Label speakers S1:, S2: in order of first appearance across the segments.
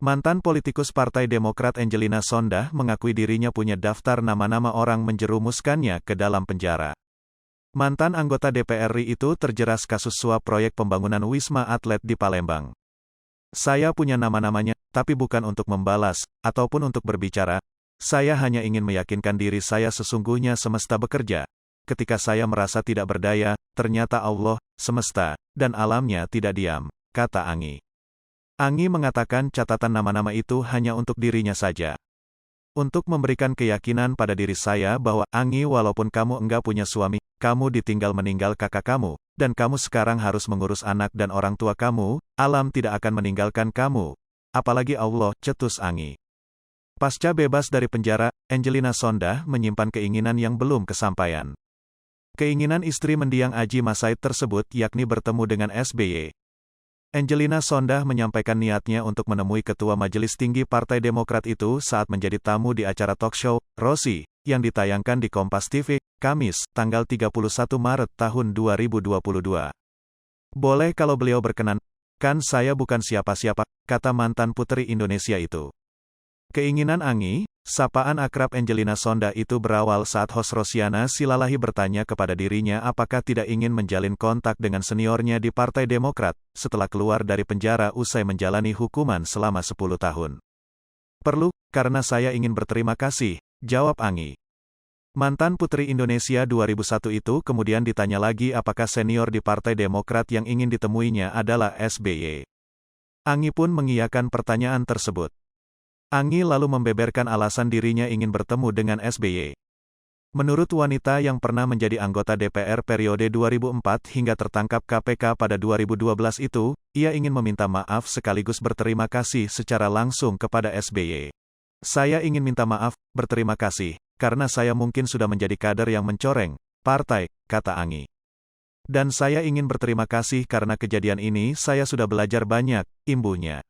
S1: Mantan politikus Partai Demokrat Angelina Sondah mengakui dirinya punya daftar nama-nama orang menjerumuskannya ke dalam penjara. Mantan anggota DPR RI itu terjeras kasus suap proyek pembangunan Wisma Atlet di Palembang. Saya punya nama-namanya, tapi bukan untuk membalas, ataupun untuk berbicara. Saya hanya ingin meyakinkan diri saya sesungguhnya semesta bekerja. Ketika saya merasa tidak berdaya, ternyata Allah, semesta, dan alamnya tidak diam, kata Angi. Angi mengatakan catatan nama-nama itu hanya untuk dirinya saja. Untuk memberikan keyakinan pada diri saya bahwa, Angi, walaupun kamu enggak punya suami, kamu ditinggal meninggal kakak kamu, dan kamu sekarang harus mengurus anak dan orang tua kamu, alam tidak akan meninggalkan kamu. Apalagi Allah, cetus Angi. Pasca bebas dari penjara, Angelina Sondah menyimpan keinginan yang belum kesampaian. Keinginan istri mendiang Aji Masaid tersebut yakni bertemu dengan SBY. Angelina Sondah menyampaikan niatnya untuk menemui Ketua Majelis Tinggi Partai Demokrat itu saat menjadi tamu di acara talk show, Rosi, yang ditayangkan di Kompas TV, Kamis, tanggal 31 Maret tahun 2022. Boleh kalau beliau berkenan, kan saya bukan siapa-siapa, kata mantan Putri Indonesia itu. Keinginan Angi, sapaan akrab Angelina Sondah itu berawal saat host Rosiana Silalahi bertanya kepada dirinya apakah tidak ingin menjalin kontak dengan seniornya di Partai Demokrat, setelah keluar dari penjara usai menjalani hukuman selama 10 tahun. Perlu, karena saya ingin berterima kasih, jawab Angi. Mantan Putri Indonesia 2001 itu kemudian ditanya lagi apakah senior di Partai Demokrat yang ingin ditemuinya adalah SBY. Angi pun mengiyakan pertanyaan tersebut. Angi lalu membeberkan alasan dirinya ingin bertemu dengan SBY. Menurut wanita yang pernah menjadi anggota DPR periode 2004 hingga tertangkap KPK pada 2012 itu, ia ingin meminta maaf sekaligus berterima kasih secara langsung kepada SBY. Saya ingin minta maaf, berterima kasih, karena saya mungkin sudah menjadi kader yang mencoreng partai, kata Angi. Dan saya ingin berterima kasih karena kejadian ini saya sudah belajar banyak, imbuhnya.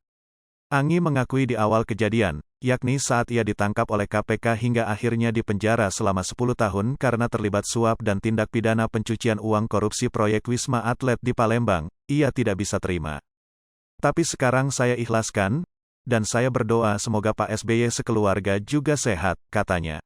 S1: Angi mengakui di awal kejadian, yakni saat ia ditangkap oleh KPK hingga akhirnya dipenjara selama 10 tahun karena terlibat suap dan tindak pidana pencucian uang korupsi proyek Wisma Atlet di Palembang, ia tidak bisa terima. Tapi sekarang saya ikhlaskan, dan saya berdoa semoga Pak SBY sekeluarga juga sehat, katanya.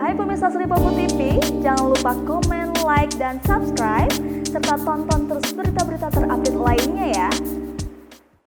S2: Hai pemirsa Sri Popo TV, jangan lupa komen, like, dan subscribe, serta tonton terus berita-berita terupdate lainnya